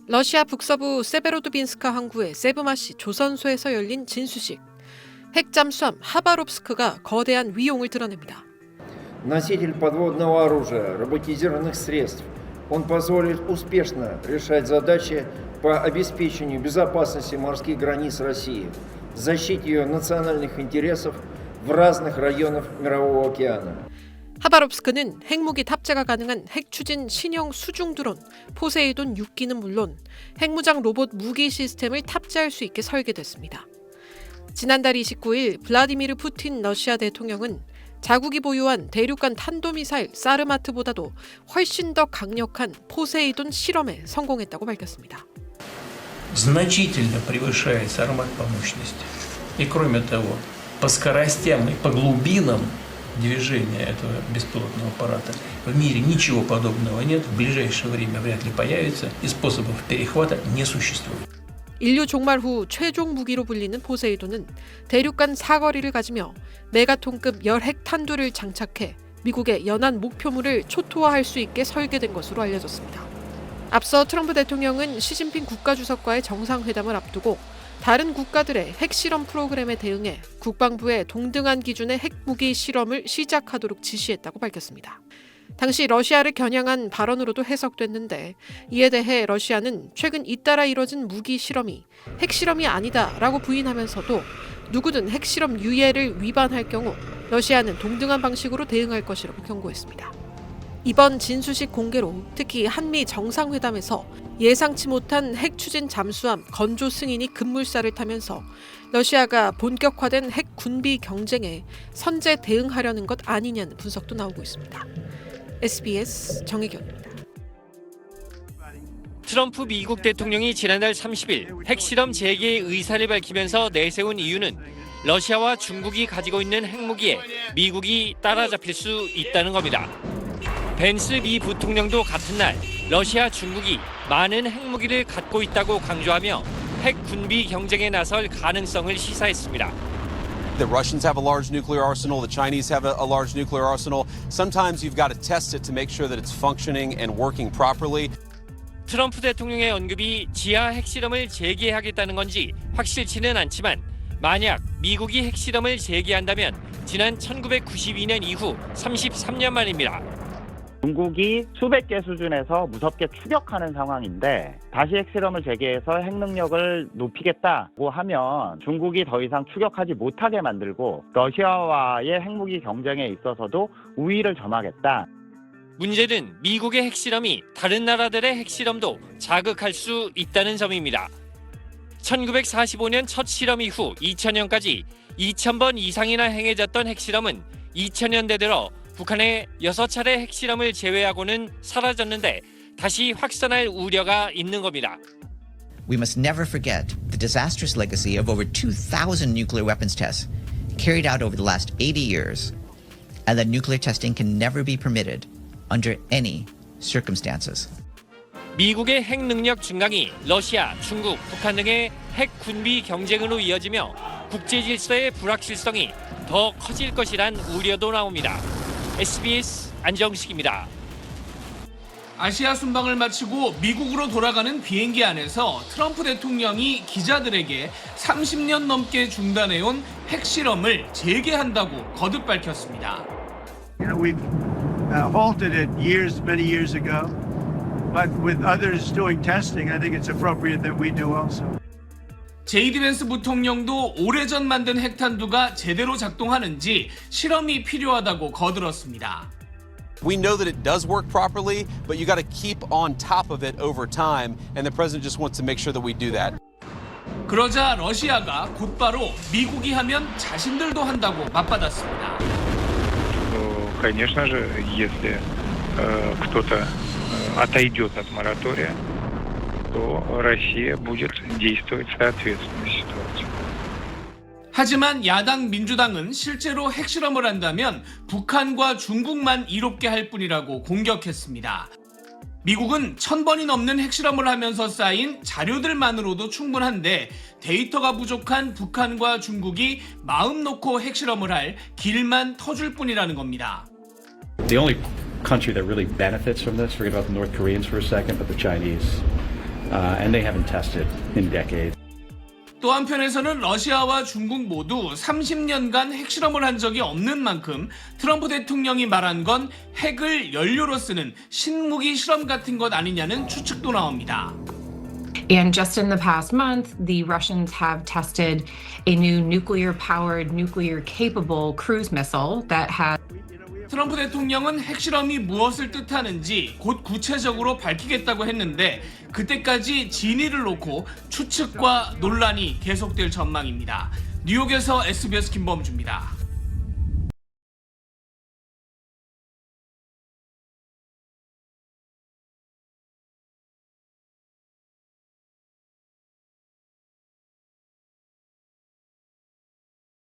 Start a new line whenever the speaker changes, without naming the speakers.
러시아 북서부 세베로도빈스크 항구의 세브마시 조선소에서 열린 진수식. 핵잠수함 하바롭스크가 거대한 위용을 드러냅니다.
Носитель подводного оружия, роботизированных средств. Он позволит успешно решать задачи по обеспечению безопасности морских границ России, защите ее национальных интересов в разных районах Мирового океана.
하바롭스크는 핵무기 탑재가 가능한 핵추진 신형 수중 드론 포세이돈 6기는 물론 핵무장 로봇 무기 시스템을 탑재할 수 있게 설계됐습니다. 지난달 29일 블라디미르 푸틴 러시아 대통령은 자국이 보유한 대륙간 탄도미사일 사르마트보다도 훨씬 더 강력한 포세이돈 실험에 성공했다고 밝혔습니다.
Значительно превышает Сармат по мощности. И кроме того, по скоростям и по глубинам движения этого беспилотного аппарата в мире ничего подобного нет, в ближайшее время вряд ли появится, и способов перехвата не существует.
인류 종말 후 최종 무기로 불리는 포세이돈은 대륙간 사거리를 가지며 메가톤급 열핵 탄두를 장착해 미국의 연안 목표물을 초토화할 수 있게 설계된 것으로 알려졌습니다. 앞서 트럼프 대통령은 시진핑 국가주석과의 정상회담을 앞두고 다른 국가들의 핵실험 프로그램에 대응해 국방부에 동등한 기준의 핵무기 실험을 시작하도록 지시했다고 밝혔습니다. 당시 러시아를 겨냥한 발언으로도 해석됐는데 이에 대해 러시아는 최근 잇따라 이뤄진 무기 실험이 핵실험이 아니다라고 부인하면서도 누구든 핵실험 유예를 위반할 경우 러시아는 동등한 방식으로 대응할 것이라고 경고했습니다. 이번 진수식 공개로 특히 한미 정상회담에서 예상치 못한 핵추진 잠수함 건조 승인이 급물살을 타면서 러시아가 본격화된 핵 군비 경쟁에 선제 대응하려는 것 아니냐는 분석도 나오고 있습니다. SBS 정혜경입니다.
트럼프 미국 대통령이 지난달 30일 핵실험 재개의 의사를 밝히면서 내세운 이유는 러시아와 중국이 가지고 있는 핵무기에 미국이 따라잡힐 수 있다는 겁니다. 벤스 미 부통령도 같은 날 러시아, 중국이 많은 핵무기를 갖고 있다고 강조하며 핵 군비 경쟁에 나설 가능성을 시사했습니다.
The Russians have a large nuclear arsenal, the Chinese have a large nuclear arsenal. Sometimes you've got to test it to make sure that it's functioning and working properly.
트럼프 대통령의 언급이 지하 핵실험을 재개하겠다는 건지 확실치는 않지만 만약 미국이 핵실험을 재개한다면 지난 1992년 이후 33년 만입니다.
중국이 수백 개 수준에서 무섭게 추격하는 상황인데 다시 핵실험을 재개해서 핵능력을 높이겠다고 하면 중국이 더 이상 추격하지 못하게 만들고 러시아와의 핵무기 경쟁에 있어서도 우위를 점하겠다.
문제는 미국의 핵실험이 다른 나라들의 핵실험도 자극할 수 있다는 점입니다. 1945년 첫 실험 이후 2000년까지 2000번 이상이나 행해졌던 핵실험은 2000년대 들어 북한의 6차례 핵실험을 제외하고는 사라졌는데 다시 확산할 우려가 있는 겁니다.
We must never forget the disastrous legacy of over 2,000 nuclear weapons tests carried out over the last 80 years, and that nuclear testing can never be permitted under any circumstances.
미국의 핵 능력 증강이 러시아, 중국, 북한 등의 핵 군비 경쟁으로 이어지며 국제 질서의 불확실성이 더 커질 것이란 우려도 나옵니다. SBS 안정식입니다.
아시아 순방을 마치고 미국으로 돌아가는 비행기 안에서 트럼프 대통령이 기자들에게 30년 넘게 중단해온 핵실험을 재개한다고 거듭 밝혔습니다.
We've halted it many years ago, but with others doing testing, I think it's appropriate that we do also.
제이디 벤스 부통령도 오래전 만든 핵탄두가 제대로 작동하는지 실험이 필요하다고 거들었습니다.
We know that it does work properly, but you got to keep on top of it over time, and the president just wants to make sure that we do that.
그러자 러시아가 곧바로 미국이 하면 자신들도 한다고 맞받았습니다.
Конечно же, если кто-то отойдет от моратория, то Россия будет действовать в соответственной ситуации.
하지만 야당 민주당은 실제로 핵실험을 한다면 북한과 중국만 이롭게 할 뿐이라고 공격했습니다. 미국은 1000번이 넘는 핵실험을 하면서 쌓인 자료들만으로도 충분한데 데이터가 부족한 북한과 중국이 마음 놓고 핵실험을 할 길만 터줄 뿐이라는 겁니다.
The only country that really benefits from this, forget about the North Koreans for a second, but the Chinese. and they haven't tested in decades.
또 한편에서는 러시아와 중국 모두 30년간 핵실험을 한 적이 없는 만큼 트럼프 대통령이 말한 건 핵을 연료로 쓰는 신무기 실험 같은 것 아니냐는 추측도 나옵니다.
And just in the past month, the Russians have tested a new nuclear-powered, nuclear-capable cruise missile that has.
트럼프 대통령은 핵실험이 무엇을 뜻하는지 곧 구체적으로 밝히겠다고 했는데 그때까지 진위를 놓고 추측과 논란이 계속될 전망입니다. 뉴욕에서 SBS 김범주입니다.